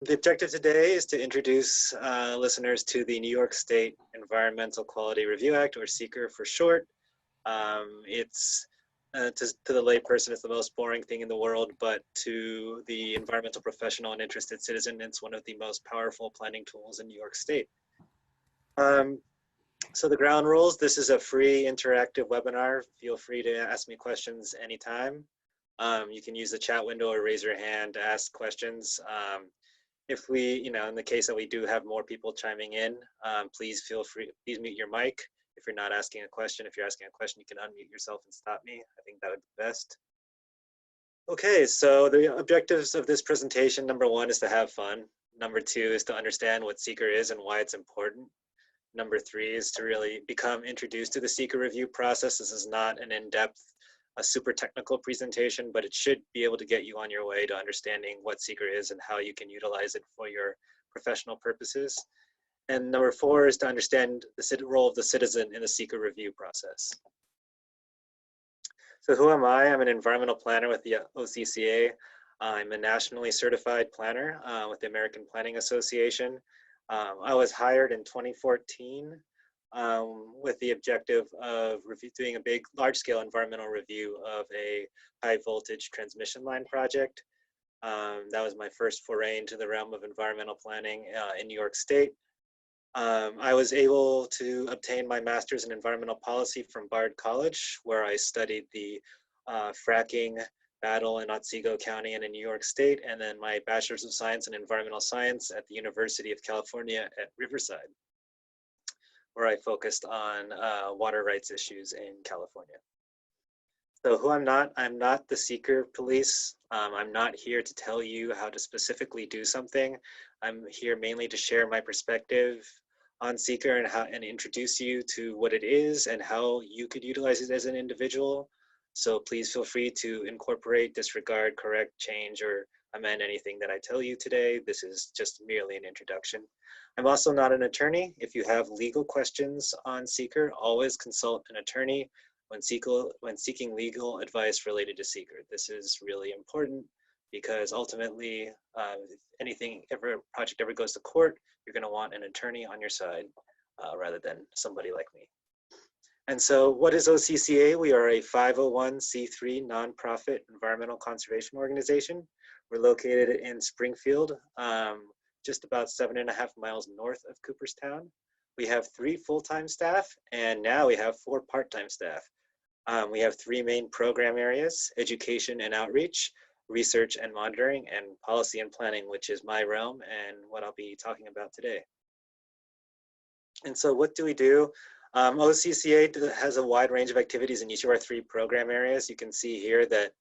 The objective today is to introduce listeners to the New York State Environmental Quality Review Act, or SEQRA for short. It's to the layperson, it's the most boring thing in the world, but to the environmental professional and interested citizen, it's one of the most powerful planning tools in New York State. So the ground rules: this is a free interactive webinar. Feel free to ask me questions anytime. You can use the chat window or raise your hand to ask questions. If we, in the case that we do have more people chiming in, please feel free, please mute your mic. If you're not asking a question, if you're asking a question, you can unmute yourself and stop me. I think that would be best. Okay, so the objectives of this presentation: number one is to have fun. Number two is to understand what SEQRA is and why it's important. Number three is to really become introduced to the SEQRA review process. This is not an in-depth, a super technical presentation, but it should be able to get you on your way to understanding what SEQRA is and how you can utilize it for your professional purposes. And number four is to understand the role of the citizen in the SEQRA review process. So who am I? I'm an environmental planner with the OCCA. I'm a nationally certified planner with the American Planning Association. I was hired in 2014 with the objective of doing a large-scale environmental review of a high-voltage transmission line project. That was my first foray into the realm of environmental planning in New York State. I was able to obtain my master's in environmental policy from Bard College, where I studied the fracking battle in Otsego County and in New York State, and then my bachelor's of science in environmental science at the University of California at Riverside, where I focused on water rights issues in California. So who I'm not the SEQRA police. I'm not here to tell you how to specifically do something. I'm here mainly to share my perspective on SEQRA and introduce you to what it is and how you could utilize it as an individual. So please feel free to incorporate, disregard, correct, change, or amend anything that I tell you today. This is just merely an introduction. I'm also not an attorney. If you have legal questions on SEQRA, always consult an attorney when seeking legal advice related to SEQRA. This is really important because ultimately, if project ever goes to court, you're going to want an attorney on your side rather than somebody like me. And so what is OCCA? We are a 501c3 nonprofit environmental conservation organization. We're located in Springfield, just about 7.5 miles north of Cooperstown. We have 3 full-time staff, and now we have 4 part-time staff. We have 3 main program areas: education and outreach, research and monitoring, and policy and planning, which is my realm and what I'll be talking about today. And so what do we do? OCCA has a wide range of activities in each of our 3 program areas. You can see here that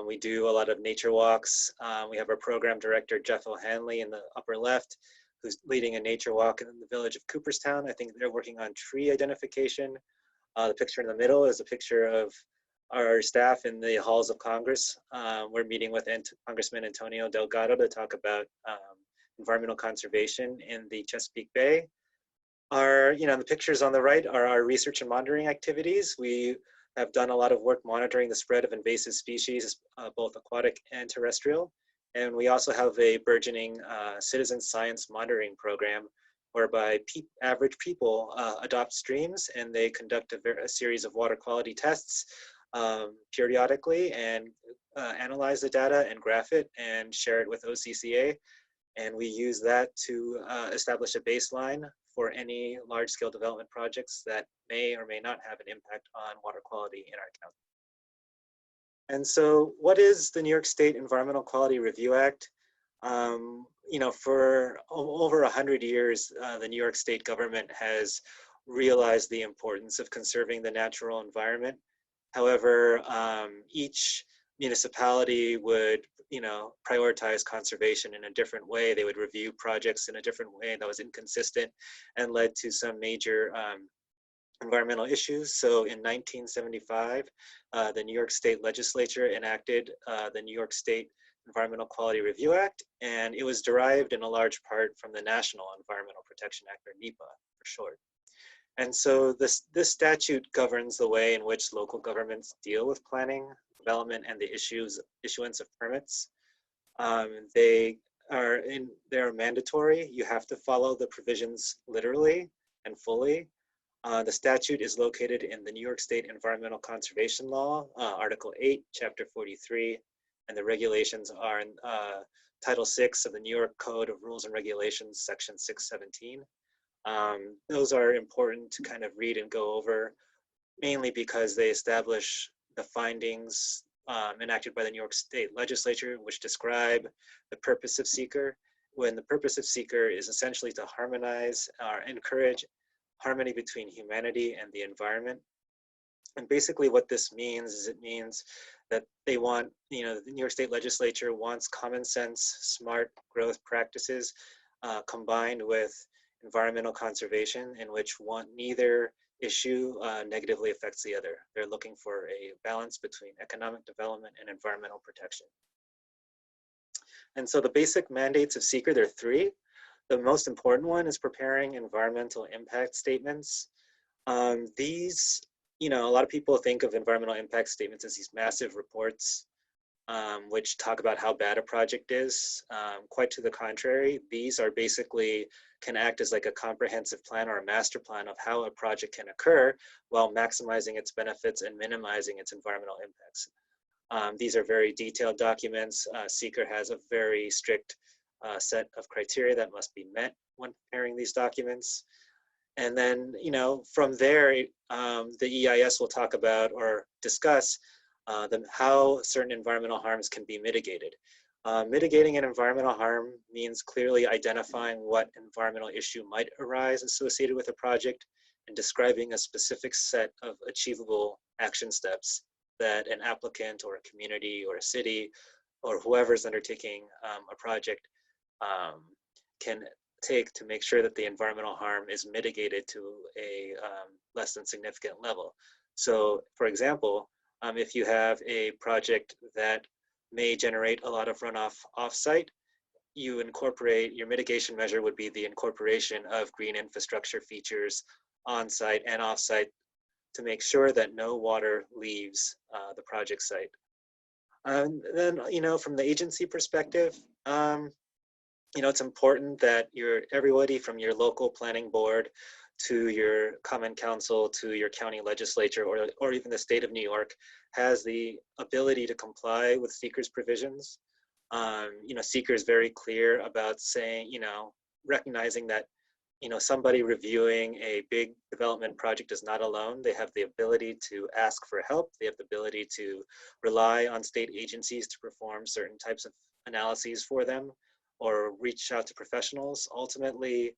we do a lot of nature walks. We have our program director, Jeff O'Hanley, in the upper left, who's leading a nature walk in the village of Cooperstown. I think they're working on tree identification. The picture in the middle is a picture of our staff in the halls of Congress. We're meeting with Congressman Antonio Delgado to talk about environmental conservation in the Chesapeake Bay. The pictures on the right are our research and monitoring activities. We have done a lot of work monitoring the spread of invasive species, both aquatic and terrestrial. And we also have a burgeoning citizen science monitoring program whereby average people adopt streams and they conduct a series of water quality tests periodically and analyze the data and graph it and share it with OCCA. And we use that to establish a baseline for any large-scale development projects that may or may not have an impact on water quality in our county. And so what is the New York State Environmental Quality Review Act? For over 100 years, the New York State government has realized the importance of conserving the natural environment. However, each municipality would prioritize conservation in a different way. They would review projects in a different way that was inconsistent and led to some major environmental issues. So in 1975, the New York State Legislature enacted the New York State Environmental Quality Review Act, and it was derived in a large part from the National Environmental Protection Act, or NEPA for short. And so this statute governs the way in which local governments deal with planning, development and the issuance of permits. They are mandatory. You have to follow the provisions literally and fully. The statute is located in the New York State Environmental Conservation Law, Article 8, Chapter 43, and the regulations are in Title 6 of the New York Code of Rules and Regulations, Section 617. Those are important to kind of read and go over, mainly because they establish the findings enacted by the New York State Legislature, which describe the purpose of SEQRA, when the purpose of SEQRA is essentially to harmonize or encourage harmony between humanity and the environment. And basically what this means is it means that they want, the New York State Legislature wants common sense, smart growth practices combined with environmental conservation, in which neither issue negatively affects the other. They're looking for a balance between economic development and environmental protection. And so the basic mandates of SEQRA, there are three. The most important one is preparing environmental impact statements. These, a lot of people think of environmental impact statements as these massive reports which talk about how bad a project is. Quite to the contrary, these are basically can act as like a comprehensive plan or a master plan of how a project can occur while maximizing its benefits and minimizing its environmental impacts. These are very detailed documents. SEQRA has a very strict set of criteria that must be met when preparing these documents. And then, from there, the EIS will talk about or discuss how certain environmental harms can be mitigated. Mitigating an environmental harm means clearly identifying what environmental issue might arise associated with a project and describing a specific set of achievable action steps that an applicant or a community or a city or whoever's undertaking a project can take to make sure that the environmental harm is mitigated to a less than significant level. So, for example, if you have a project that may generate a lot of runoff off-site, your mitigation measure would be the incorporation of green infrastructure features on-site and off-site to make sure that no water leaves the project site. And then, from the agency perspective, it's important that everybody from your local planning board to your common council to your county legislature or even the state of New York has the ability to comply with SEQRA's provisions. SEQRA is very clear about saying, recognizing that, somebody reviewing a big development project is not alone. They have the ability to ask for help. They have the ability to rely on state agencies to perform certain types of analyses for them or reach out to professionals. Ultimately,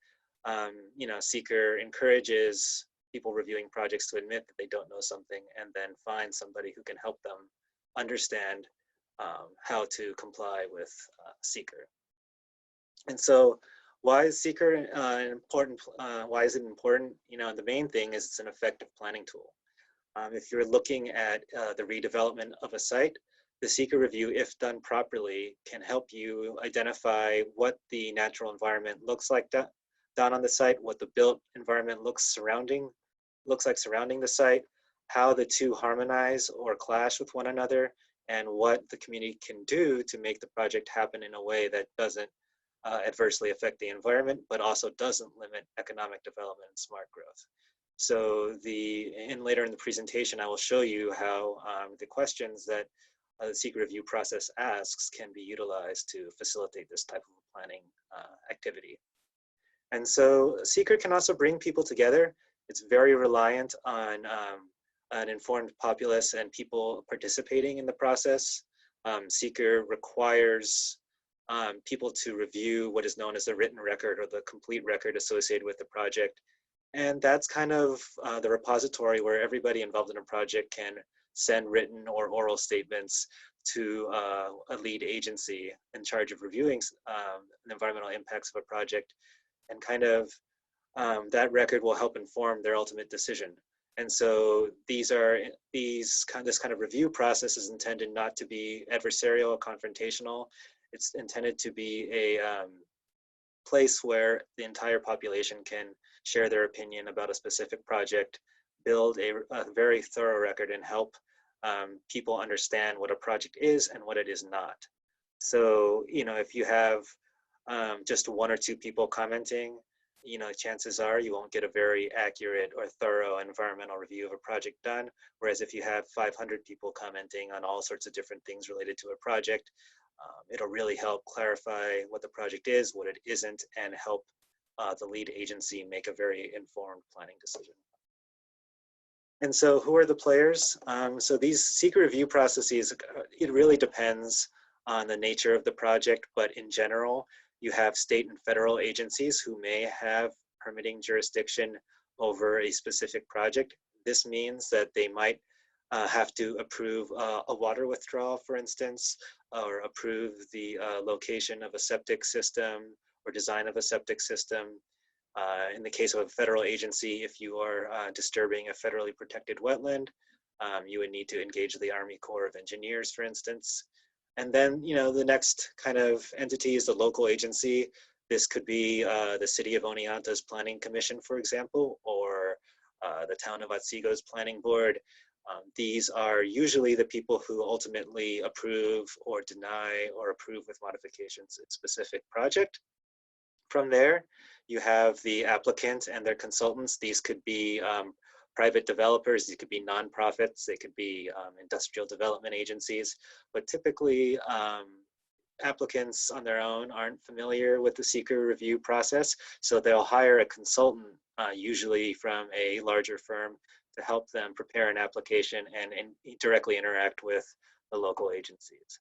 SEQRA encourages people reviewing projects to admit that they don't know something and then find somebody who can help them understand how to comply with SEQRA. And so why is SEQRA important? Why is it important? The main thing is it's an effective planning tool. If you're looking at the redevelopment of a site, the SEQRA review, if done properly, can help you identify what the natural environment looks like down on the site, what the built environment looks like surrounding the site, how the two harmonize or clash with one another, and what the community can do to make the project happen in a way that doesn't adversely affect the environment, but also doesn't limit economic development and smart growth. So later in the presentation, I will show you how the questions that the SEQRA review process asks can be utilized to facilitate this type of planning activity. And so SEQRA can also bring people together. It's very reliant on an informed populace and people participating in the process. SEQRA requires people to review what is known as the written record or the complete record associated with the project. And that's kind of the repository where everybody involved in a project can send written or oral statements to a lead agency in charge of reviewing the environmental impacts of a project. And kind of that record will help inform their ultimate decision. And so this kind of review process is intended not to be adversarial or confrontational. It's intended to be a place where the entire population can share their opinion about a specific project, build a very thorough record, and help people understand what a project is and what it is not. So, if you have just one or two people commenting, chances are you won't get a very accurate or thorough environmental review of a project done. Whereas if you have 500 people commenting on all sorts of different things related to a project, it'll really help clarify what the project is, what it isn't, and help the lead agency make a very informed planning decision. And so who are the players? So these SEQRA review processes, it really depends on the nature of the project, but in general, you have state and federal agencies who may have permitting jurisdiction over a specific project. This means that they might have to approve a water withdrawal, for instance, or approve the location of a septic system or design of a septic system. In the case of a federal agency, if you are disturbing a federally protected wetland, you would need to engage the Army Corps of Engineers, for instance. And then, the next kind of entity is the local agency. This could be the City of Oneonta's Planning Commission, for example, or the Town of Otsiko's Planning Board. These are usually the people who ultimately approve or deny or approve with modifications a specific project. From there, you have the applicant and their consultants. These could be private developers, these could be nonprofits, they could be industrial development agencies, but typically applicants on their own aren't familiar with the SEQRA review process, so they'll hire a consultant, usually from a larger firm, to help them prepare an application and directly interact with the local agencies.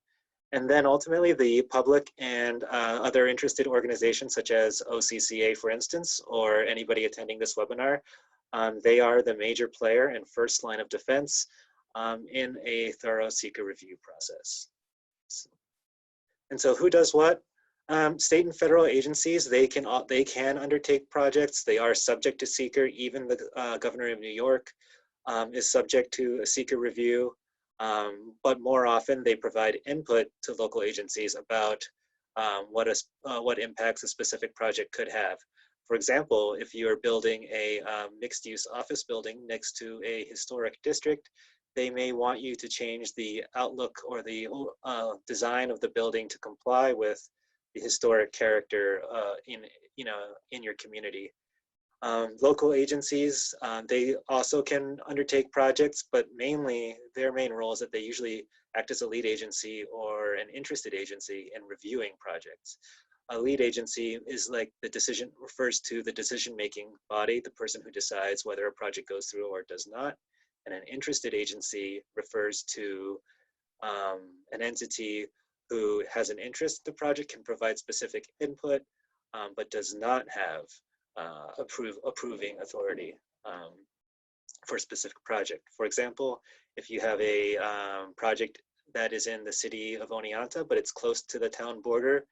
And then ultimately the public and other interested organizations such as OCCA, for instance, or anybody attending this webinar, they are the major player and first line of defense in a thorough SEQRA review process. And so who does what? State and federal agencies, they can undertake projects. They are subject to SEQRA. Even the Governor of New York is subject to a SEQRA review. But more often they provide input to local agencies about what impacts a specific project could have. For example, if you are building a mixed-use office building next to a historic district, they may want you to change the outlook or the design of the building to comply with the historic character in your community. Local agencies, they also can undertake projects, but mainly their main role is that they usually act as a lead agency or an interested agency in reviewing projects. A lead agency is like refers to the decision-making body, the person who decides whether a project goes through or does not. And an interested agency refers to an entity who has an interest in the project, can provide specific input, but does not have approving authority for a specific project. For example, if you have a project that is in the city of Oneonta, but it's close to the town border,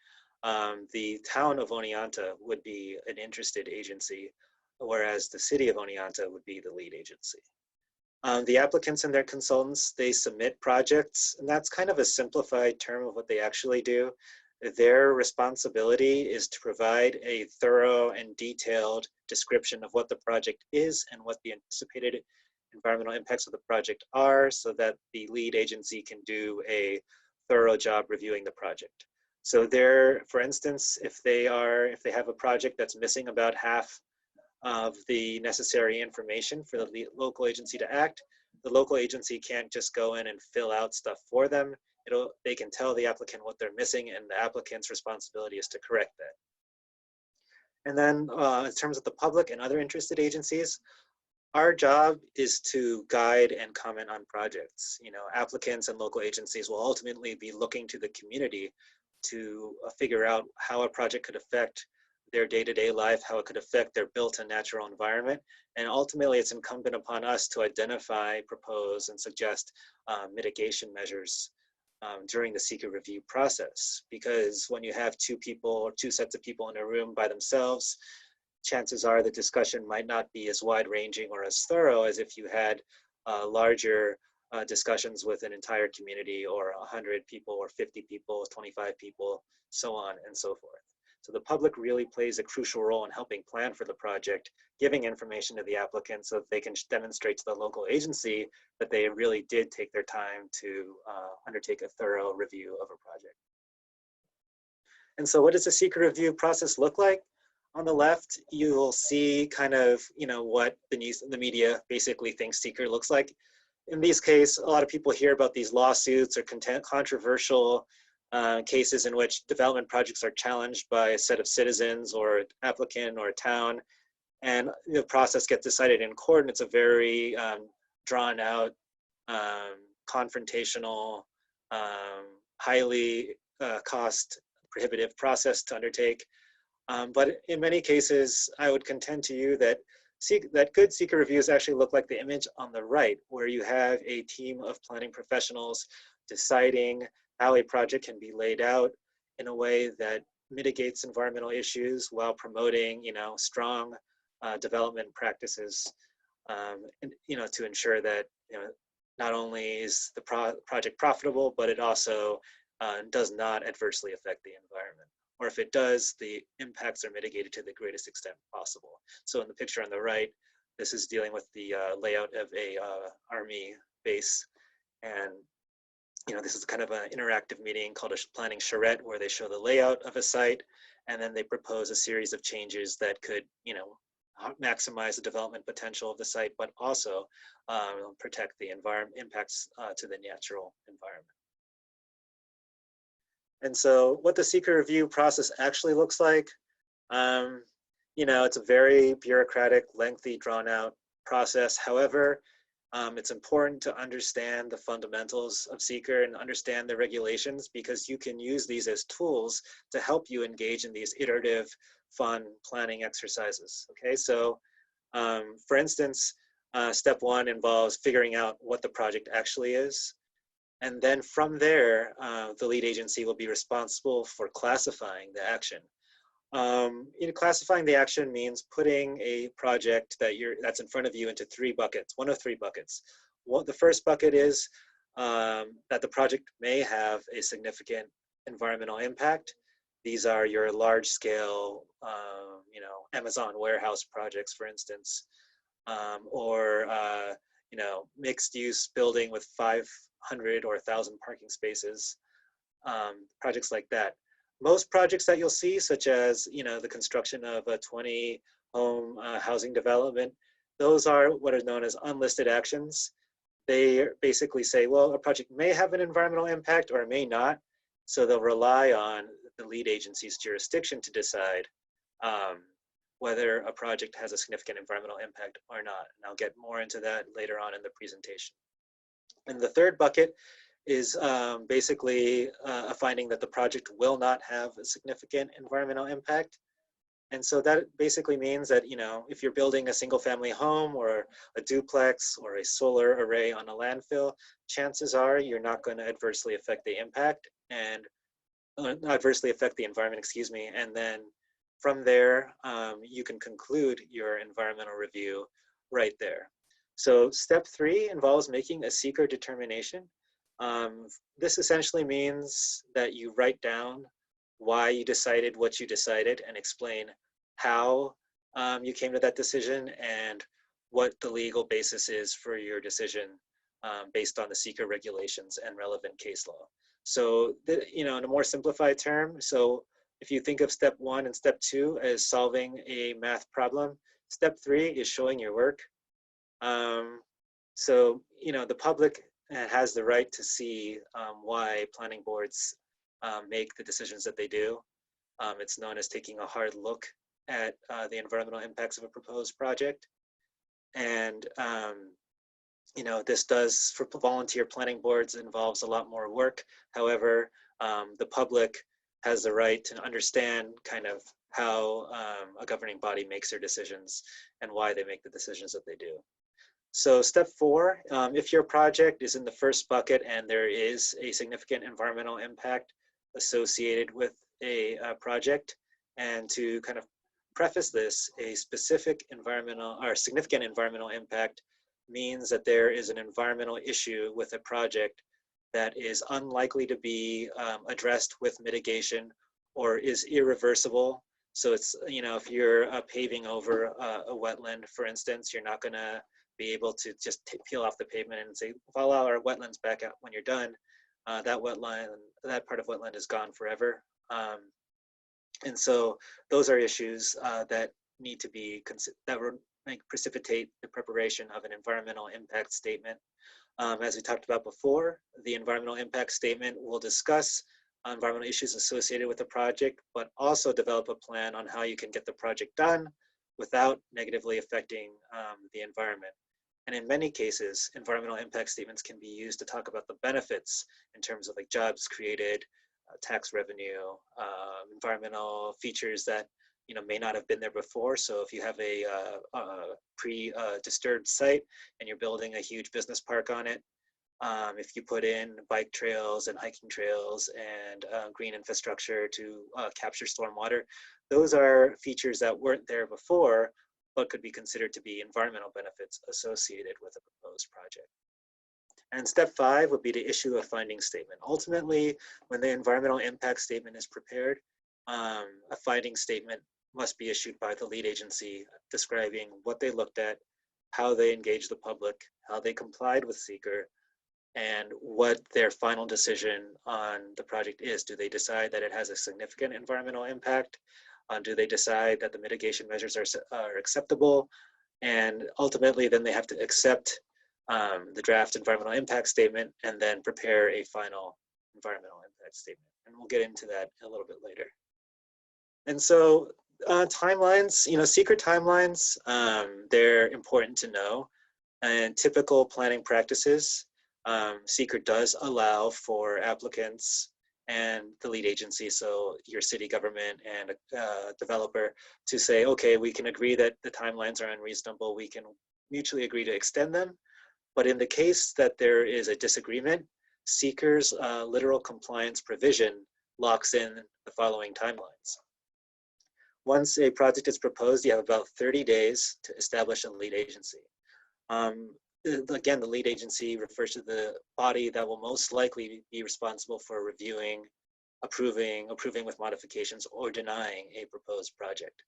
the town of Oneonta would be an interested agency, whereas the city of Oneonta would be the lead agency. The applicants and their consultants, they submit projects, and that's kind of a simplified term of what they actually do. Their responsibility is to provide a thorough and detailed description of what the project is and what the anticipated environmental impacts of the project are, so that the lead agency can do a thorough job reviewing the project. So there, for instance, if they have a project that's missing about half of the necessary information for the local agency to act, the local agency can't just go in and fill out stuff for them. They can tell the applicant what they're missing, and the applicant's responsibility is to correct that. And then in terms of the public and other interested agencies, our job is to guide and comment on projects. Applicants and local agencies will ultimately be looking to the community to figure out how a project could affect their day-to-day life, how it could affect their built and natural environment. And ultimately, it's incumbent upon us to identify, propose, and suggest mitigation measures during the SEQRA review process. Because when you have two sets of people in a room by themselves, chances are the discussion might not be as wide-ranging or as thorough as if you had larger discussions with an entire community, or 100 people, or 50 people, 25 people, so on and so forth. So the public really plays a crucial role in helping plan for the project, giving information to the applicant so that they can demonstrate to the local agency that they really did take their time to undertake a thorough review of a project. And so what does the SEQRA review process look like? On the left, you'll see kind of, what the media basically thinks SEQRA looks like. In these cases, a lot of people hear about these lawsuits or controversial cases in which development projects are challenged by a set of citizens or an applicant or a town, and the process gets decided in court, and it's a very drawn out, confrontational, highly cost prohibitive process to undertake. But in many cases, I would contend to you that good SEQRA reviews actually look like the image on the right, where you have a team of planning professionals deciding how a project can be laid out in a way that mitigates environmental issues while promoting, strong development practices, and, to ensure that, not only is the project profitable, but it also does not adversely affect the environment. Or if it does, the impacts are mitigated to the greatest extent possible. So in the picture on the right, this is dealing with the layout of a Army base. And this is kind of an interactive meeting called a planning charrette, where they show the layout of a site, and then they propose a series of changes that could, maximize the development potential of the site, but also protect the impacts to the natural environment. And so what the SEQRA review process actually looks like, it's a very bureaucratic, lengthy, drawn out process. However, it's important to understand the fundamentals of SEQRA and understand the regulations, because you can use these as tools to help you engage in these iterative, fun planning exercises. Okay, so for instance, step one involves figuring out what the project actually is. And then from there, the lead agency will be responsible for classifying the action. Classifying the action means putting a project that's in front of you into three buckets, one of three buckets. The first bucket is that the project may have a significant environmental impact. These are your large scale, Amazon warehouse projects, for instance, or mixed use building with 500 or 1,000 parking spaces, projects like that. Most projects that you'll see, such as the construction of a 20-home housing development, those are what are known as unlisted actions. They basically say, well, a project may have an environmental impact or it may not, so they'll rely on the lead agency's jurisdiction to decide whether a project has a significant environmental impact or not. And I'll get more into that later on in the presentation. And the third bucket is basically a finding that the project will not have a significant environmental impact. And so that basically means that, if you're building a single family home or a duplex or a solar array on a landfill, chances are you're not going to adversely affect the impact and adversely affect the environment, excuse me. And then from there, you can conclude your environmental review right there. So step 3 involves making a SEQRA determination. This essentially means that you write down why you decided what you decided and explain how you came to that decision and what the legal basis is for your decision based on the SEQRA regulations and relevant case law. So, in a more simplified term, so if you think of step 1 and step 2 as solving a math problem, step 3 is showing your work. So, the public has the right to see why planning boards make the decisions that they do. It's known as taking a hard look at the environmental impacts of a proposed project. And, this does, for volunteer planning boards, involves a lot more work. However, the public has the right to understand kind of how a governing body makes their decisions and why they make the decisions that they do. So step 4, if your project is in the first bucket and there is a significant environmental impact associated with a project, and to kind of preface this, a specific environmental or significant environmental impact means that there is an environmental issue with a project that is unlikely to be addressed with mitigation or is irreversible. So it's, if you're paving over a wetland, for instance, you're not gonna be able to just peel off the pavement and say, voila, our wetland's back out when you're done. That part of wetland is gone forever. And so those are issues that need to be, that would precipitate the preparation of an environmental impact statement. As we talked about before, the environmental impact statement will discuss environmental issues associated with the project, but also develop a plan on how you can get the project done without negatively affecting the environment. And in many cases, environmental impact statements can be used to talk about the benefits in terms of like jobs created, tax revenue, environmental features that may not have been there before. So if you have a pre-disturbed site and you're building a huge business park on it, if you put in bike trails and hiking trails and green infrastructure to capture stormwater, those are features that weren't there before, but could be considered to be environmental benefits associated with a proposed project. And step 5 would be to issue a finding statement. Ultimately, when the environmental impact statement is prepared, a finding statement must be issued by the lead agency describing what they looked at, how they engaged the public, how they complied with SEQRA, and what their final decision on the project is. Do they decide that it has a significant environmental impact? Do they decide that the mitigation measures are acceptable? And ultimately, then they have to accept the draft environmental impact statement and then prepare a final environmental impact statement. And we'll get into that a little bit later. And so timelines, SEQRA timelines, they're important to know. And typical planning practices, SEQRA does allow for applicants and the lead agency, so your city government and a developer, to say, okay, we can agree that the timelines are unreasonable. We can mutually agree to extend them. But in the case that there is a disagreement, SEQRA's literal compliance provision locks in the following timelines. Once a project is proposed, you have about 30 days to establish a lead agency. Again, the lead agency refers to the body that will most likely be responsible for reviewing, approving with modifications, or denying a proposed project.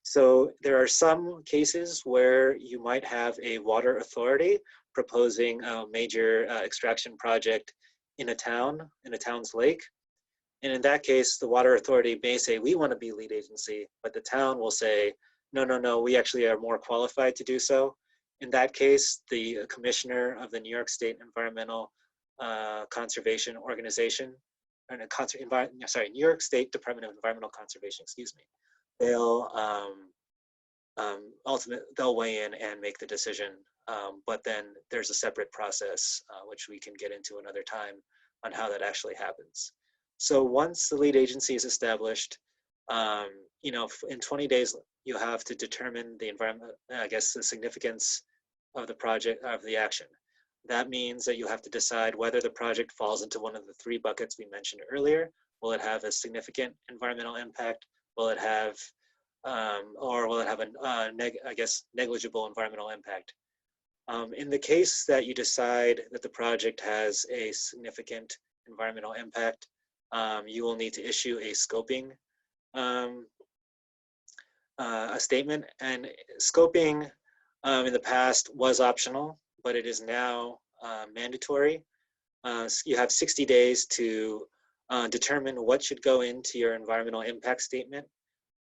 So there are some cases where you might have a water authority proposing a major extraction project in a town's lake. And in that case, the water authority may say, we want to be lead agency, but the town will say, no, we actually are more qualified to do so. In that case, the commissioner of the New York State Environmental Conservation Organization, New York State Department of Environmental Conservation, excuse me, they'll they'll weigh in and make the decision. But then there's a separate process, which we can get into another time, on how that actually happens. So once the lead agency is established, in 20 days, you have to determine the environment, the significance of the project, of the action. That means that you have to decide whether the project falls into one of the 3 buckets we mentioned earlier. Will it have a significant environmental impact? Will it have, or will it have a negligible environmental impact? In the case that you decide that the project has a significant environmental impact, you will need to issue a scoping a statement. And scoping in the past was optional, but it is now mandatory. You have 60 days to determine what should go into your environmental impact statement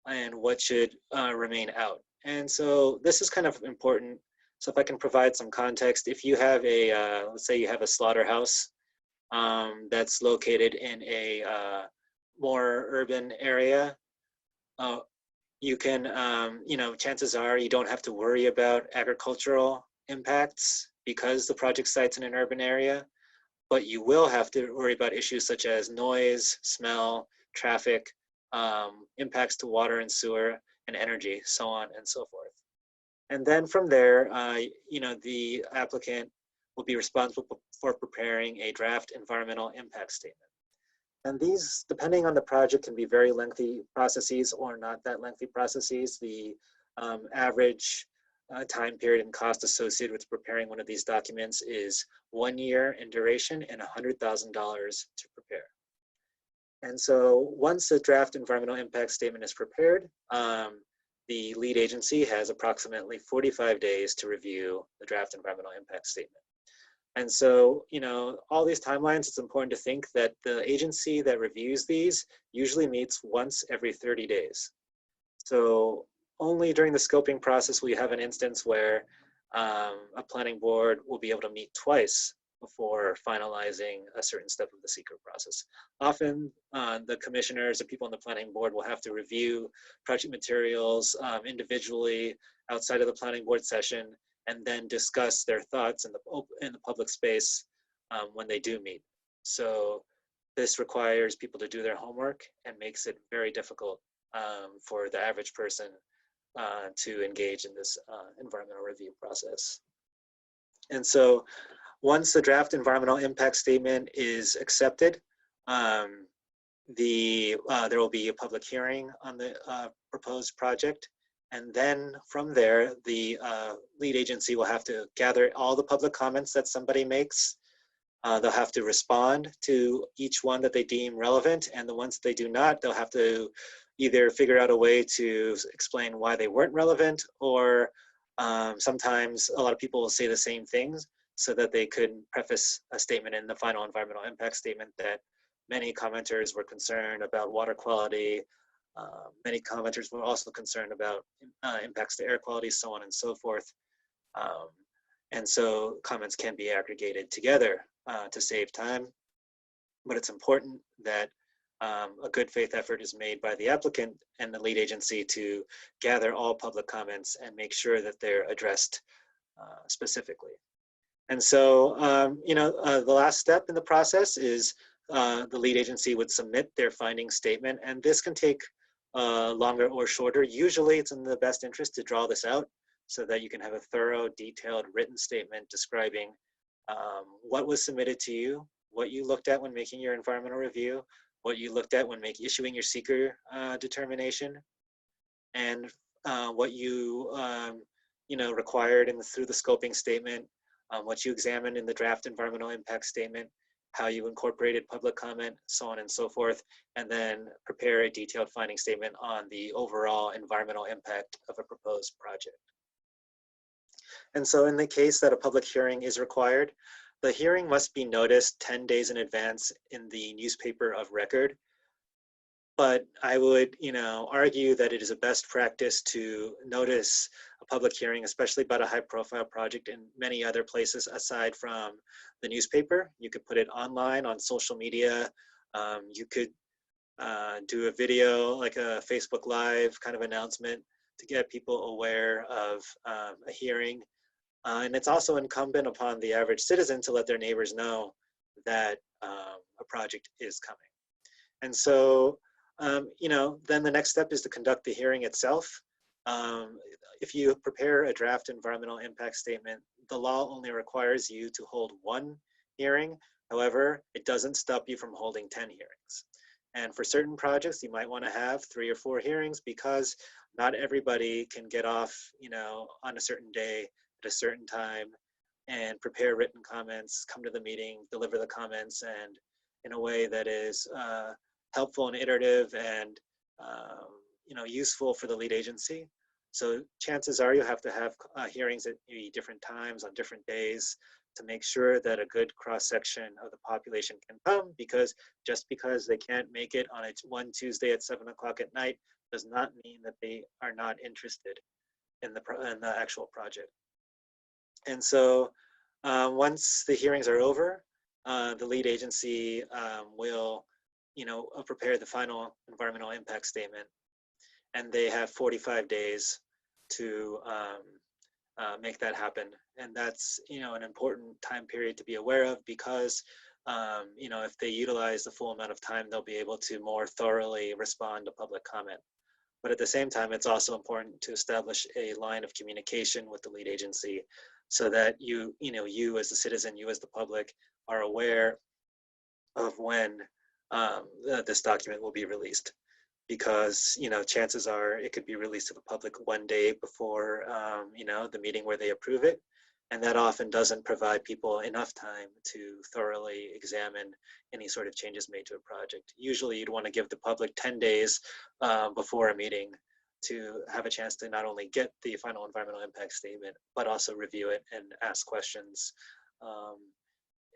and what should remain out. And so this is kind of important. So if I can provide some context, if you have a, let's say you have a slaughterhouse that's located in a more urban area, you can, chances are you don't have to worry about agricultural impacts because the project site's in an urban area, but you will have to worry about issues such as noise, smell, traffic, impacts to water and sewer and energy, so on and so forth. And then from there, the applicant will be responsible for preparing a draft environmental impact statement. And these, depending on the project, can be very lengthy processes or not that lengthy processes. The average time period and cost associated with preparing one of these documents is 1 year in duration and $100,000 to prepare. And so once a draft environmental impact statement is prepared, the lead agency has approximately 45 days to review the draft environmental impact statement. And so, all these timelines, it's important to think that the agency that reviews these usually meets once every 30 days. So only during the scoping process will you have an instance where a planning board will be able to meet twice before finalizing a certain step of the SEQRA process. Often the commissioners or people on the planning board will have to review project materials individually outside of the planning board session and then discuss their thoughts in the public space when they do meet. So this requires people to do their homework and makes it very difficult for the average person to engage in this environmental review process. And so once the draft environmental impact statement is accepted, there will be a public hearing on the proposed project. And then from there, the lead agency will have to gather all the public comments that somebody makes. They'll have to respond to each one that they deem relevant, and the ones that they do not, they'll have to either figure out a way to explain why they weren't relevant, or sometimes a lot of people will say the same things so that they could preface a statement in the final environmental impact statement that many commenters were concerned about water quality. Many commenters were also concerned about impacts to air quality, so on and so forth. And so comments can be aggregated together to save time. But it's important that a good faith effort is made by the applicant and the lead agency to gather all public comments and make sure that they're addressed specifically. And so, the last step in the process is the lead agency would submit their finding statement, and this can take longer or shorter. Usually it's in the best interest to draw this out so that you can have a thorough, detailed written statement describing what was submitted to you, what you looked at when making your environmental review, what you looked at when issuing your SEQRA determination, and what you required through the scoping statement, what you examined in the draft environmental impact statement, how you incorporated public comment, so on and so forth, and then prepare a detailed finding statement on the overall environmental impact of a proposed project. And so in the case that a public hearing is required, the hearing must be noticed 10 days in advance in the newspaper of record. But I would, argue that it is a best practice to notice a public hearing, especially about a high-profile project, in many other places aside from the newspaper. You could put it online on social media. You could do a video, like a Facebook Live kind of announcement, to get people aware of a hearing. And it's also incumbent upon the average citizen to let their neighbors know that a project is coming. And so, then the next step is to conduct the hearing itself. If you prepare a draft environmental impact statement, the law only requires you to hold one hearing. However, it doesn't stop you from holding 10 hearings. And for certain projects, you might want to have 3 or 4 hearings because not everybody can get off, on a certain day at a certain time and prepare written comments, come to the meeting, deliver the comments, and in a way that is helpful and iterative and useful for the lead agency. So chances are you'll have to have hearings at maybe different times on different days to make sure that a good cross-section of the population can come, because just because they can't make it on one Tuesday at 7 o'clock at night does not mean that they are not interested in the actual project. And so once the hearings are over, the lead agency will prepare the final environmental impact statement, and they have 45 days to make that happen. And that's, an important time period to be aware of, because, if they utilize the full amount of time, they'll be able to more thoroughly respond to public comment. But at the same time, it's also important to establish a line of communication with the lead agency so that you as the citizen, you as the public, are aware of when this document will be released, because chances are it could be released to the public one day before the meeting where they approve it, And that often doesn't provide people enough time to thoroughly examine any sort of changes made to a project. Usually you'd want to give the public 10 days before a meeting to have a chance to not only get the final environmental impact statement, but also review it and ask questions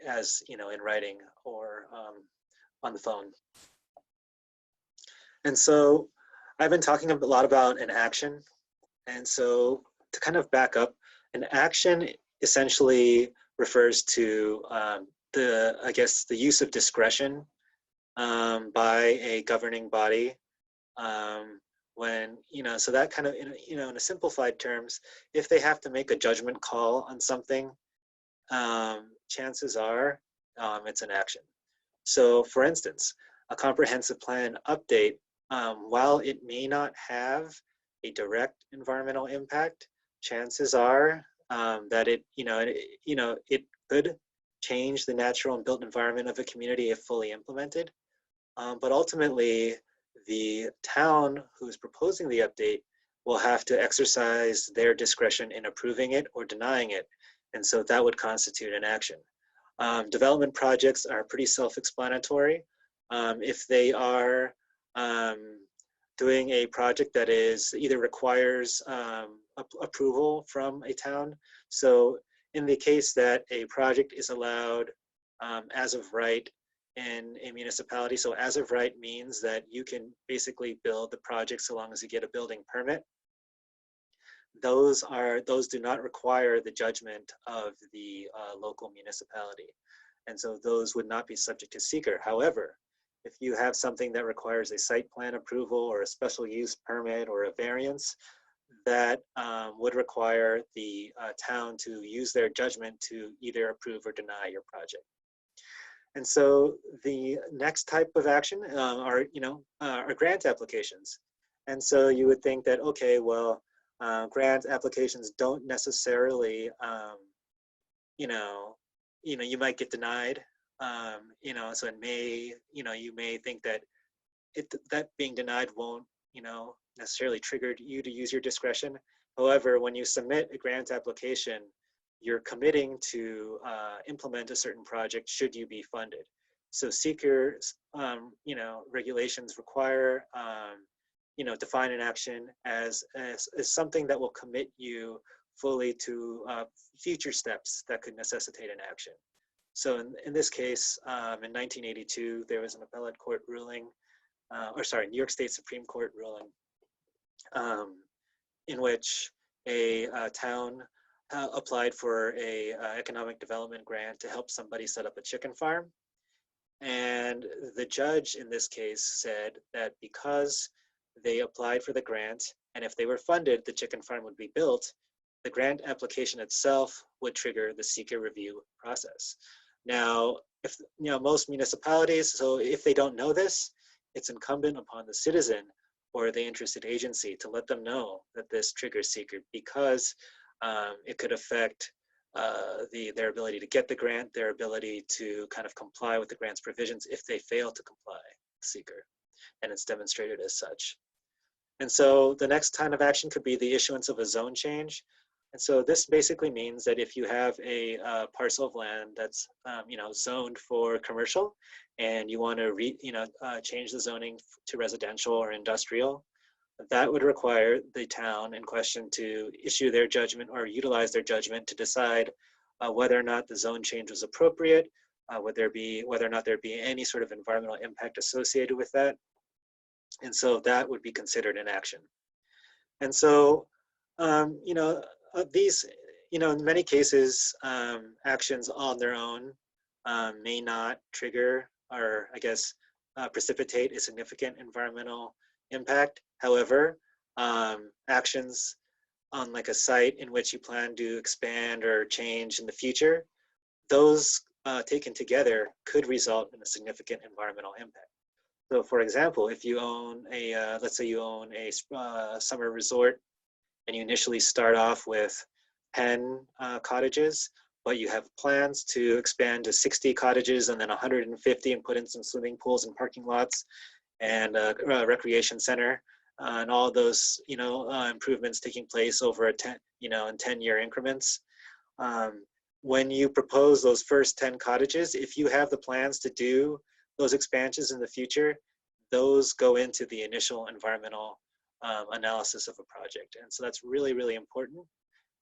as in writing or on the phone. And so I've been talking a lot about an action. And so to kind of back up, an action essentially refers to the use of discretion by a governing body when, so that kind of, in a simplified terms, if they have to make a judgment call on something, chances are it's an action. So for instance, a comprehensive plan update, while it may not have a direct environmental impact, chances are that it could change the natural and built environment of a community if fully implemented. But ultimately, the town who's proposing the update will have to exercise their discretion in approving it or denying it. And so that would constitute an action. Development projects are pretty self-explanatory. If they are doing a project that is either requires approval from a town. So in the case that a project is allowed as of right in a municipality, so as of right means that you can basically build the project so long as you get a building permit. Those do not require the judgment of the local municipality. And so those would not be subject to SEQRA. However, if you have something that requires a site plan approval or a special use permit or a variance, that would require the town to use their judgment to either approve or deny your project. And so the next type of action are grant applications. And so you would think that, okay, well, grant applications don't necessarily, you might get denied. So it may, you may think that that being denied won't, necessarily trigger you to use your discretion. However, when you submit a grant application, you're committing to implement a certain project should you be funded. So SEQRA's, regulations require, define an action as something that will commit you fully to future steps that could necessitate an action. So in this case, in 1982, there was an appellate court ruling, New York State Supreme Court ruling, in which a town applied for a economic development grant to help somebody set up a chicken farm. And the judge in this case said that because they applied for the grant, and if they were funded, the chicken farm would be built, the grant application itself would trigger the SEQRA review process. Now, if most municipalities, so if they don't know this, it's incumbent upon the citizen or the interested agency to let them know that this triggers SEQRA, because it could affect their ability to get the grant, their ability to kind of comply with the grant's provisions if they fail to comply with SEQRA, and it's demonstrated as such. And so the next kind of action could be the issuance of a zone change. And so this basically means that if you have a parcel of land that's zoned for commercial, and you want to change the zoning to residential or industrial, that would require the town in question to issue their judgment or utilize their judgment to decide whether or not the zone change was appropriate, whether or not there'd be any sort of environmental impact associated with that. And so that would be considered an action. And so, these, in many cases, actions on their own may not trigger or, precipitate a significant environmental impact. However, actions on like a site in which you plan to expand or change in the future, those taken together could result in a significant environmental impact. So for example, if you own let's say you own a summer resort, and you initially start off with 10 cottages, but you have plans to expand to 60 cottages and then 150 and put in some swimming pools and parking lots and a recreation center, and all those improvements taking place over in 10-year increments. When you propose those first 10 cottages, if you have the plans to do those expansions in the future, those go into the initial environmental analysis of a project. And so that's really, really important.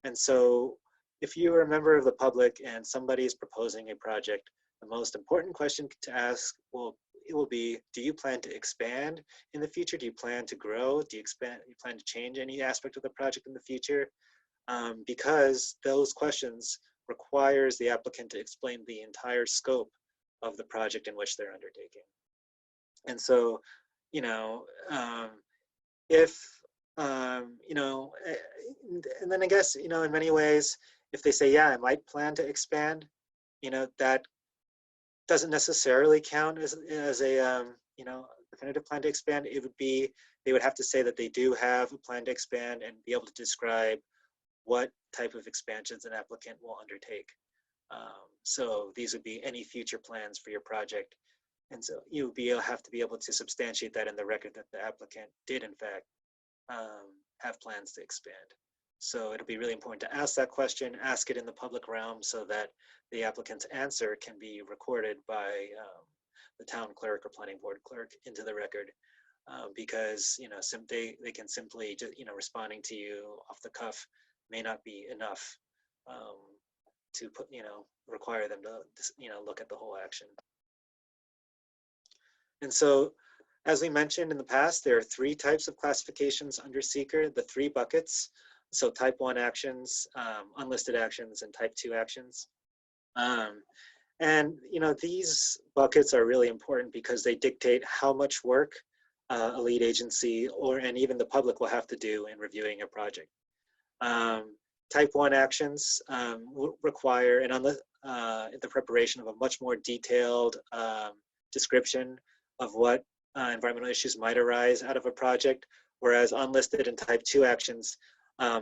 And so if you are a member of the public and somebody is proposing a project, the most important question to ask will be, do you plan to expand in the future? Do you plan to grow? Do you plan to change any aspect of the project in the future? Because those questions requires the applicant to explain the entire scope of the project in which they're undertaking. And so, you know, if, you know, and then I guess, you know, in many ways, if they say, yeah, I might plan to expand, you know, that doesn't necessarily count as a, you know, definitive plan to expand. It would be, they would have to say that they do have a plan to expand and be able to describe what type of expansions an applicant will undertake. So these would be any future plans for your project. And so you would have to be able to substantiate that in the record that the applicant did in fact have plans to expand. So it'll be really important to ask that question, ask it in the public realm so that the applicant's answer can be recorded by the town clerk or planning board clerk into the record. Because, you know, they can simply just, you know, responding to you off the cuff may not be enough to put, you know, require them to, you know, look at the whole action. And so, as we mentioned in the past, there are 3 types of classifications under SEQRA, the 3 buckets. So type 1 actions, unlisted actions, and type 2 actions. And, you know, these buckets are really important because they dictate how much work a lead agency and even the public will have to do in reviewing a project. Type 1 actions require the preparation of a much more detailed description of what environmental issues might arise out of a project, whereas unlisted and type 2 actions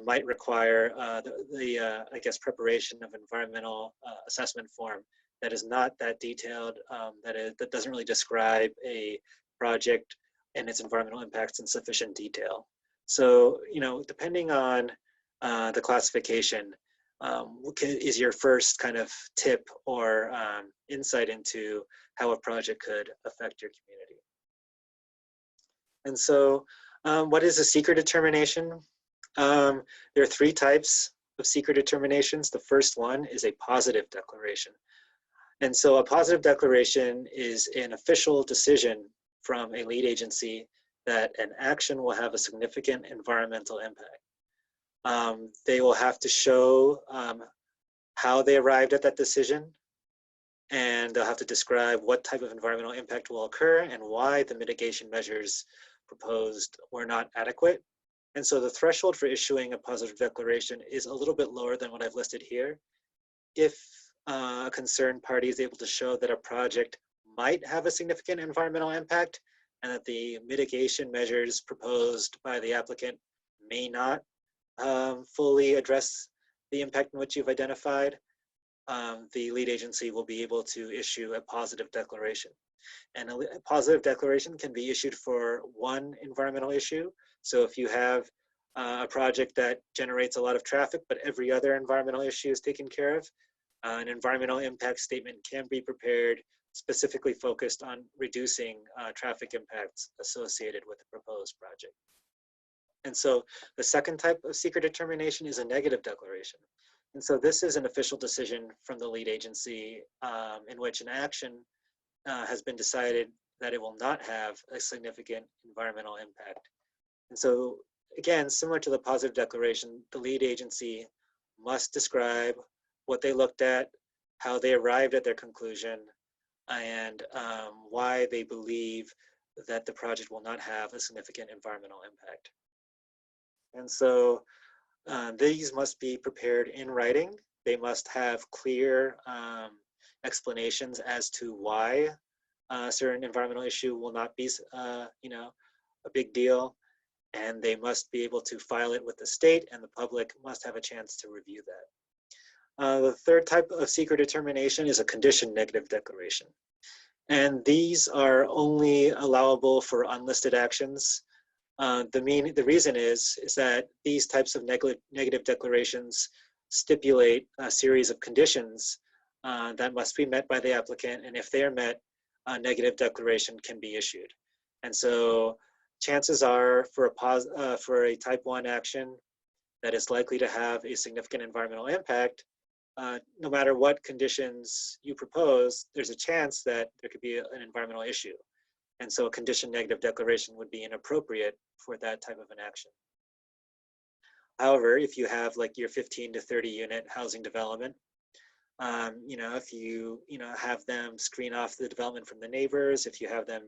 might require I guess, preparation of environmental assessment form that is not that detailed, that doesn't really describe a project and its environmental impacts in sufficient detail. So, you know, depending on the classification, is your first kind of tip or insight into how a project could affect your community. And so, what is a SEQRA determination? There are 3 types of SEQRA determinations. The first one is a positive declaration. And so a positive declaration is an official decision from a lead agency that an action will have a significant environmental impact. They will have to show how they arrived at that decision, and they'll have to describe what type of environmental impact will occur and why the mitigation measures proposed were not adequate. And so the threshold for issuing a positive declaration is a little bit lower than what I've listed here. If a concerned party is able to show that a project might have a significant environmental impact and that the mitigation measures proposed by the applicant may not fully address the impact in which you've identified, the lead agency will be able to issue a positive declaration. And a positive declaration can be issued for one environmental issue. So if you have a project that generates a lot of traffic, but every other environmental issue is taken care of, an environmental impact statement can be prepared specifically focused on reducing traffic impacts associated with the proposed project. And so the second type of SEQRA determination is a negative declaration. And so this is an official decision from the lead agency in which an action has been decided that it will not have a significant environmental impact. And so again, similar to the positive declaration, the lead agency must describe what they looked at, how they arrived at their conclusion, and why they believe that the project will not have a significant environmental impact. And so these must be prepared in writing. They must have clear explanations as to why a certain environmental issue will not be, you know, a big deal. And they must be able to file it with the state, and the public must have a chance to review that. The third type of SEQRA determination is a condition negative declaration. And these are only allowable for unlisted actions. The reason is that these types of negative declarations stipulate a series of conditions that must be met by the applicant, and if they are met, a negative declaration can be issued. And so chances are for a type 1 action that is likely to have a significant environmental impact, no matter what conditions you propose, there's a chance that there could be an environmental issue. And so a condition negative declaration would be inappropriate for that type of an action. However, if you have like your 15 to 30 unit housing development, if you have them screen off the development from the neighbors, if you have them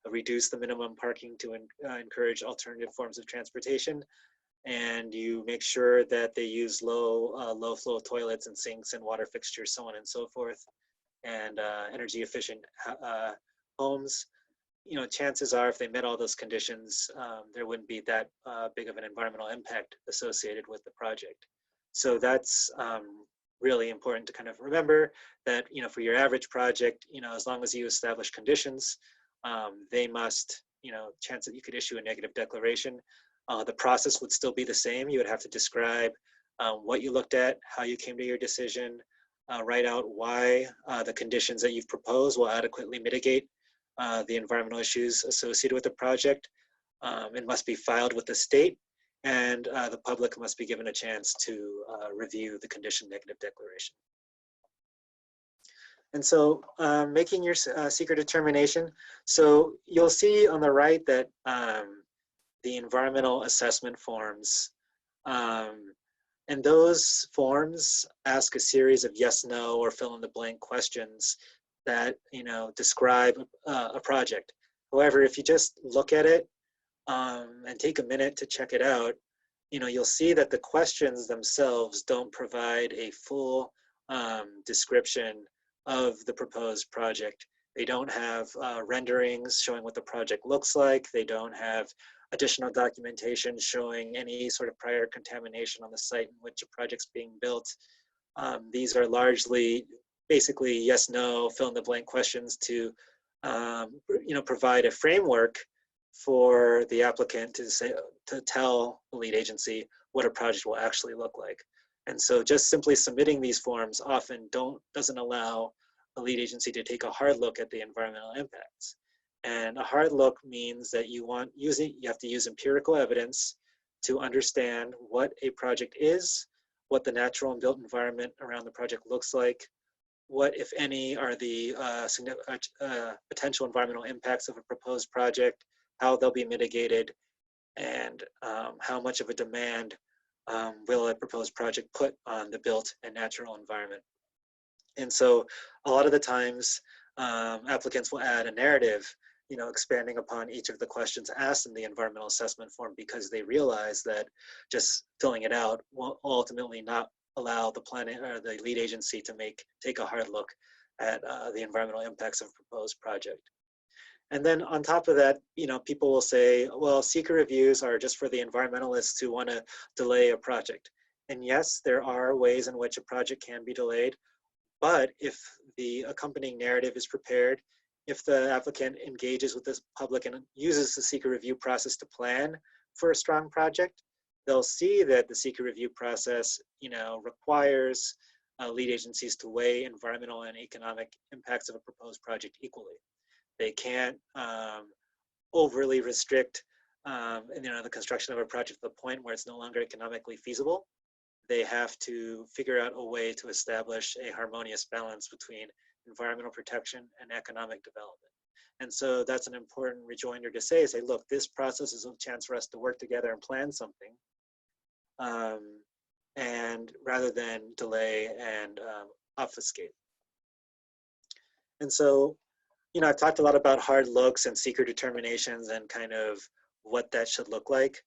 reduce the minimum parking to encourage alternative forms of transportation, and you make sure that they use low flow toilets and sinks and water fixtures, so on and so forth, and energy efficient homes, chances are if they met all those conditions, there wouldn't be that big of an environmental impact associated with the project. So that's really important to kind of remember that, for your average project, as long as you establish conditions, they must, chance that you could issue a negative declaration. The process would still be the same. You would have to describe what you looked at, how you came to your decision, write out why the conditions that you've proposed will adequately mitigate the environmental issues associated with the project. It must be filed with the state, and the public must be given a chance to review the condition negative declaration. And so making your SEQRA determination. So you'll see on the right that the environmental assessment forms, and those forms ask a series of yes, no, or fill in the blank questions that describe a project. However, if you just look at it and take a minute to check it out, you'll see that the questions themselves don't provide a full description of the proposed project. They don't have renderings showing what the project looks like. They don't have additional documentation showing any sort of prior contamination on the site in which a project's being built. These are largely basically yes, no, fill in the blank questions to provide a framework for the applicant to tell the lead agency what a project will actually look like. And so just simply submitting these forms often doesn't allow the lead agency to take a hard look at the environmental impacts. And a hard look means that you have to use empirical evidence to understand what a project is, what the natural and built environment around the project looks like, what, if any, are the potential environmental impacts of a proposed project, how they'll be mitigated, and how much of a demand will a proposed project put on the built and natural environment. And so a lot of the times applicants will add a narrative, expanding upon each of the questions asked in the environmental assessment form, because they realize that just filling it out will ultimately not allow the planning or the lead agency to take a hard look at the environmental impacts of a proposed project. And then on top of that, people will say, well, SEQRA reviews are just for the environmentalists who want to delay a project. And yes, there are ways in which a project can be delayed, but if the accompanying narrative is prepared, if the applicant engages with the public and uses the SEQRA review process to plan for a strong project, they'll see that the SEQRA review process, requires lead agencies to weigh environmental and economic impacts of a proposed project equally. They can't overly restrict, the construction of a project to the point where it's no longer economically feasible. They have to figure out a way to establish a harmonious balance between environmental protection and economic development. And so that's an important rejoinder to say, look, this process is a chance for us to work together and plan something, and rather than delay and obfuscate. And so, I've talked a lot about hard looks and SEQRA determinations and kind of what that should look like.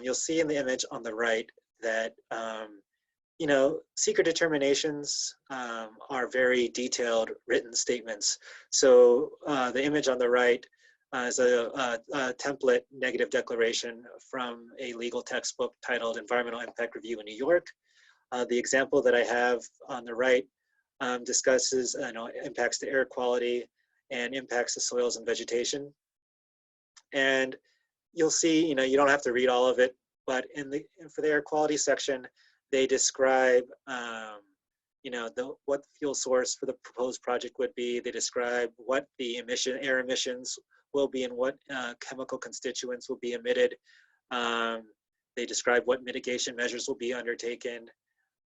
You'll see in the image on the right that SEQRA determinations are very detailed written statements. So the image on the right is a template negative declaration from a legal textbook titled Environmental Impact Review in New York. The example that I have on the right discusses impacts to air quality and impacts to soils and vegetation. And you'll see, you don't have to read all of it, but for the air quality section, they describe, what the fuel source for the proposed project would be. They describe what the air emissions will be and what chemical constituents will be emitted. They describe what mitigation measures will be undertaken,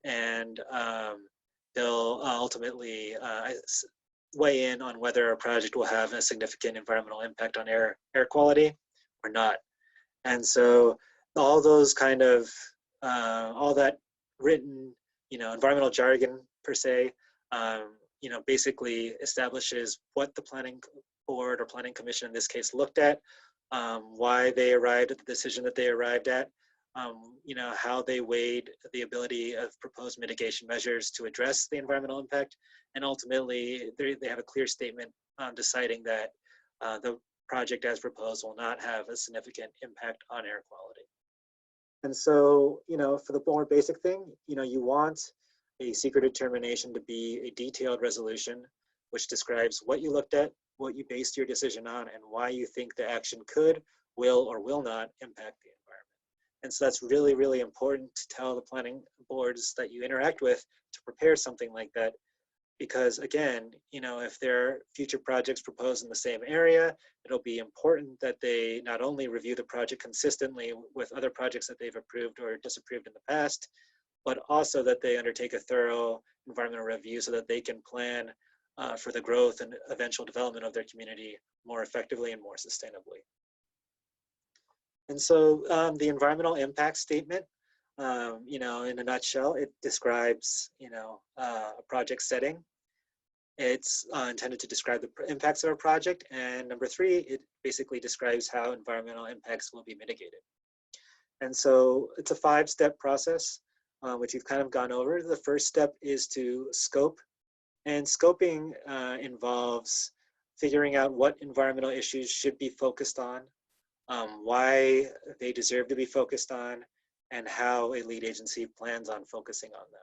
and they'll ultimately weigh in on whether a project will have a significant environmental impact on air quality or not. And so all those kind of, all that written, environmental jargon per se, basically establishes what the planning board or planning commission in this case looked at, why they arrived at the decision that they arrived at, how they weighed the ability of proposed mitigation measures to address the environmental impact, and ultimately they have a clear statement deciding that the project as proposed will not have a significant impact on air quality. And so, for the more basic thing, you want a SEQRA determination to be a detailed resolution which describes what you looked at, what you based your decision on, and why you think the action could, will, or will not impact the environment. And so that's really, really important to tell the planning boards that you interact with to prepare something like that. Because again, if there are future projects proposed in the same area, it'll be important that they not only review the project consistently with other projects that they've approved or disapproved in the past, but also that they undertake a thorough environmental review so that they can plan for the growth and eventual development of their community more effectively and more sustainably. And so the environmental impact statement, in a nutshell, it describes, a project setting. It's intended to describe the impacts of a project. And number 3, it basically describes how environmental impacts will be mitigated. And so it's a 5-step process, which we've kind of gone over. The first step is to scope. And scoping involves figuring out what environmental issues should be focused on, why they deserve to be focused on, and how a lead agency plans on focusing on them.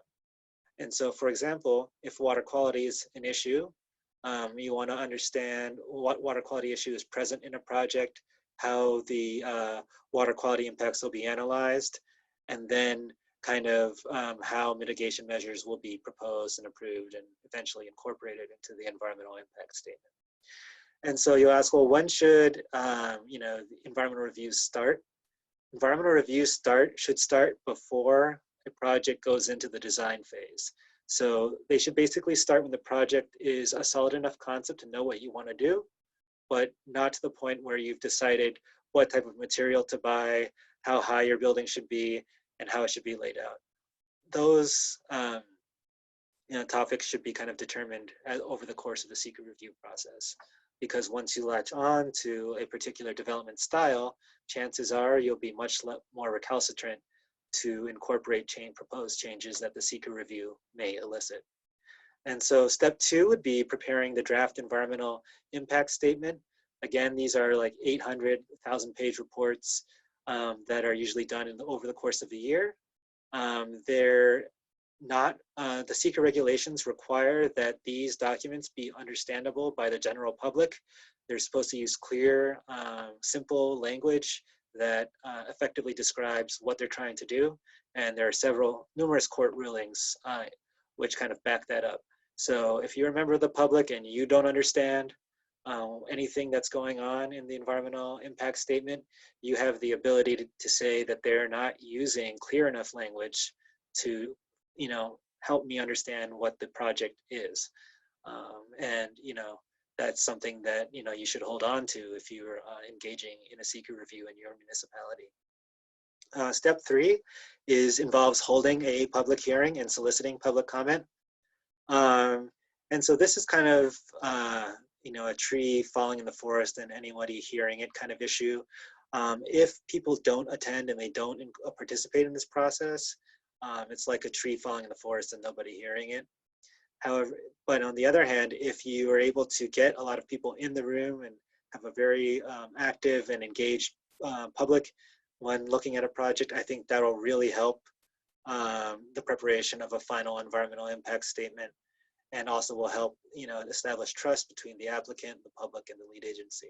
And so, for example, if water quality is an issue, you want to understand what water quality issue is present in a project, how the water quality impacts will be analyzed, and then kind of how mitigation measures will be proposed and approved and eventually incorporated into the environmental impact statement. And so you ask, well, when should environmental reviews start? Environmental reviews should start before a project goes into the design phase. So they should basically start when the project is a solid enough concept to know what you want to do, but not to the point where you've decided what type of material to buy, how high your building should be, and how it should be laid out. Those topics should be kind of determined over the course of the SEQRA review process. Because once you latch on to a particular development style, chances are you'll be much more recalcitrant to incorporate proposed changes that the SEQRA review may elicit. And so step 2 would be preparing the draft environmental impact statement. Again, these are like 800, 1,000-page reports that are usually done over the course of the year. They're not, the SEQRA regulations require that these documents be understandable by the general public. They're supposed to use clear, simple language that effectively describes what they're trying to do. And there are numerous court rulings which kind of back that up. So if you're a member of the public and you don't understand anything that's going on in the environmental impact statement, you have the ability to say that they're not using clear enough language to help me understand what the project is. And that's something that you should hold on to if you're engaging in a SEQRA review in your municipality. Step 3 involves holding a public hearing and soliciting public comment. And so this is kind of a tree falling in the forest and anybody hearing it kind of issue. If people don't attend and they don't participate in this process, it's like a tree falling in the forest and nobody hearing it. However, but on the other hand, if you are able to get a lot of people in the room and have a very active and engaged public when looking at a project, I think that'll really help the preparation of a final environmental impact statement, and also will help establish trust between the applicant, the public, and the lead agency.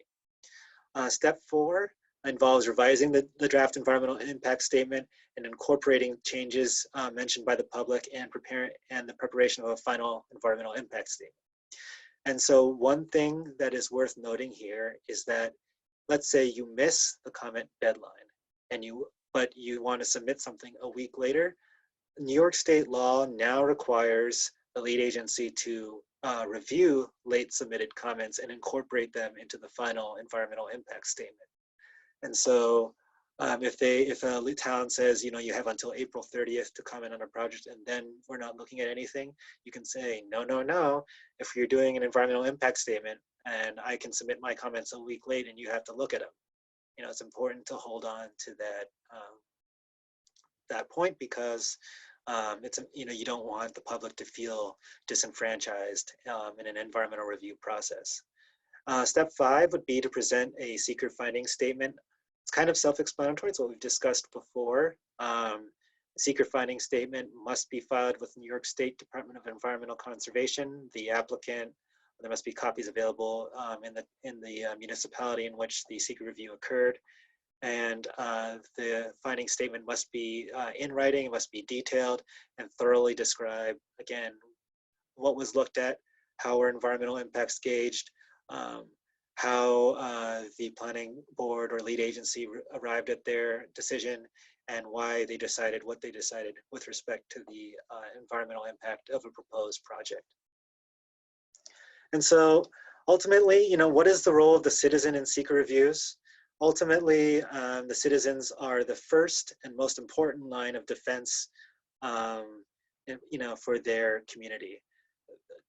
Step 4 involves revising the draft environmental impact statement and incorporating changes mentioned by the public and the preparation of a final environmental impact statement. And so one thing that is worth noting here is that, let's say you miss the comment deadline but you want to submit something a week later. New York state law now requires the lead agency to review late submitted comments and incorporate them into the final environmental impact statement. And so if a town says, you have until April 30th to comment on a project and then we're not looking at anything, you can say, no, if you're doing an environmental impact statement and I can submit my comments a week late and you have to look at them. It's important to hold on to that point because you don't want the public to feel disenfranchised in an environmental review process. Step 5 would be to present a SEQRA finding statement. It's kind of self-explanatory. It's what we've discussed before. SEQRA finding statement must be filed with New York State Department of Environmental Conservation. The applicant, there must be copies available in the municipality in which the SEQRA review occurred. And the finding statement must be in writing, it must be detailed and thoroughly describe, again, what was looked at, how were environmental impacts gauged, how the planning board or lead agency arrived at their decision, and why they decided what they decided with respect to the environmental impact of a proposed project. And so ultimately, what is the role of the citizen in SEQRA reviews? Ultimately, the citizens are the first and most important line of defense, for their community.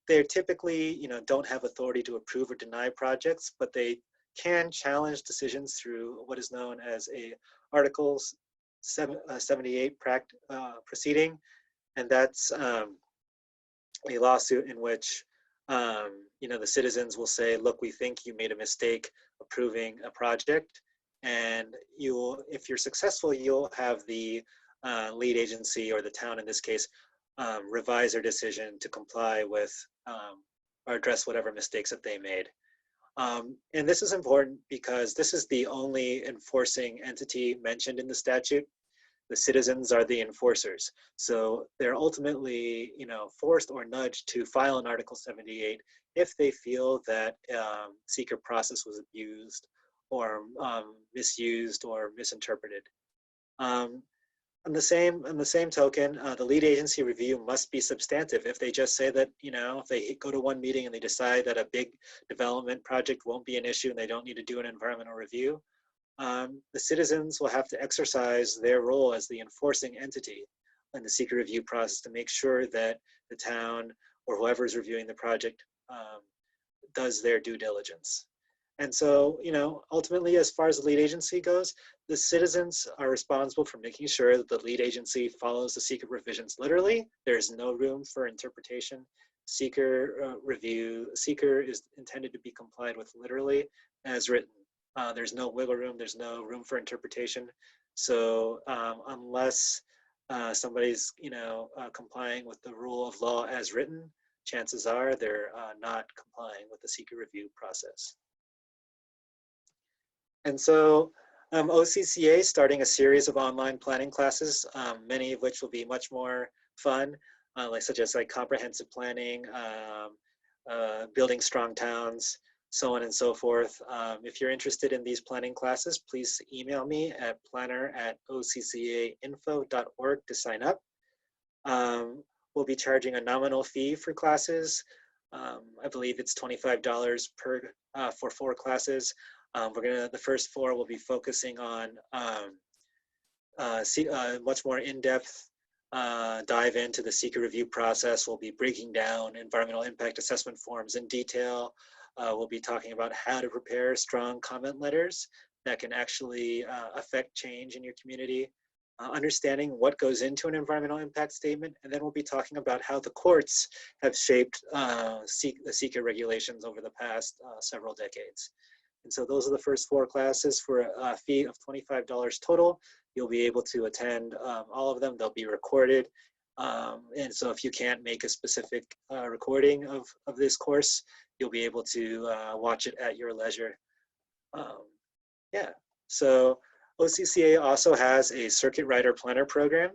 They typically, don't have authority to approve or deny projects, but they can challenge decisions through what is known as a Article 78 proceeding, and that's a lawsuit in which the citizens will say, look, we think you made a mistake approving a project, and if you're successful, you'll have the lead agency, or the town in this case, revise their decision to comply with or address whatever mistakes that they made. And this is important because this is the only enforcing entity mentioned in the statute. The citizens are the enforcers. So they're ultimately, forced or nudged to file an Article 78 if they feel that SEQRA process was abused or misused or misinterpreted. On the same token, the lead agency review must be substantive. If they just say that, if they go to one meeting and they decide that a big development project won't be an issue and they don't need to do an environmental review, the citizens will have to exercise their role as the enforcing entity in the SEQRA review process to make sure that the town or whoever is reviewing the project does their due diligence. And so, ultimately, as far as the lead agency goes, the citizens are responsible for making sure that the lead agency follows the SEQRA revisions literally. There's no room for interpretation. SEQRA SEQRA is intended to be complied with literally as written. There's no wiggle room. There's no room for interpretation. So unless somebody's, complying with the rule of law as written, chances are they're not complying with the SEQRA review process. And so OCCA is starting a series of online planning classes, many of which will be much more fun, such as comprehensive planning, building strong towns, so on and so forth. If you're interested in these planning classes, please email me at planner@occainfo.org to sign up. We'll be charging a nominal fee for classes. I believe it's $25 for 4 classes. The first 4 will be focusing on much more in-depth dive into the SEQRA review process. We'll be breaking down environmental impact assessment forms in detail. We'll be talking about how to prepare strong comment letters that can actually affect change in your community, understanding what goes into an environmental impact statement, and then we'll be talking about how the courts have shaped the SEQRA regulations over the past several decades. And so those are the first 4 classes for a fee of $25 total. You'll be able to attend all of them. They'll be recorded. And so if you can't make a specific recording of this course, you'll be able to watch it at your leisure. Yeah, So OCCA also has a circuit rider planner program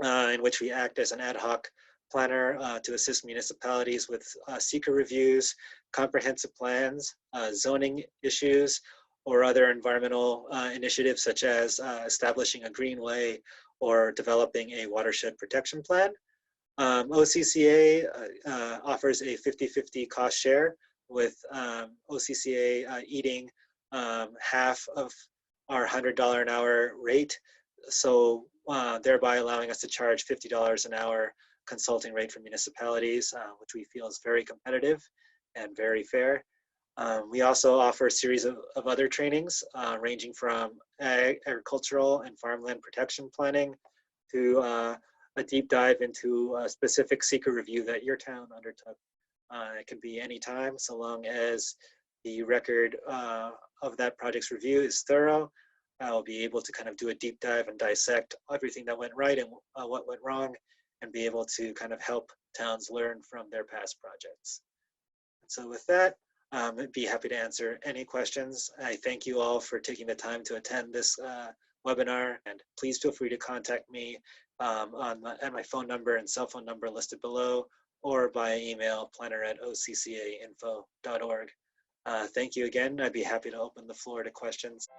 in which we act as an ad hoc planner to assist municipalities with SEQRA reviews, comprehensive plans, zoning issues, or other environmental initiatives such as establishing a greenway or developing a watershed protection plan. OCCA offers a 50-50 cost share, with OCCA eating half of our $100 an hour rate, so thereby allowing us to charge $50 an hour consulting rate for municipalities, which we feel is very competitive and very fair. We also offer a series of other trainings ranging from agricultural and farmland protection planning to a deep dive into a specific SEQRA review that your town undertook. It can be any time, so long as the record of that project's review is thorough. I'll be able to kind of do a deep dive and dissect everything that went right and what went wrong, and be able to kind of help towns learn from their past projects. And so with that, I'd be happy to answer any questions. I thank you all for taking the time to attend this webinar, and please feel free to contact me at my phone number and cell phone number listed below, or by email, planner@occainfo.org. Thank you again. I'd be happy to open the floor to questions.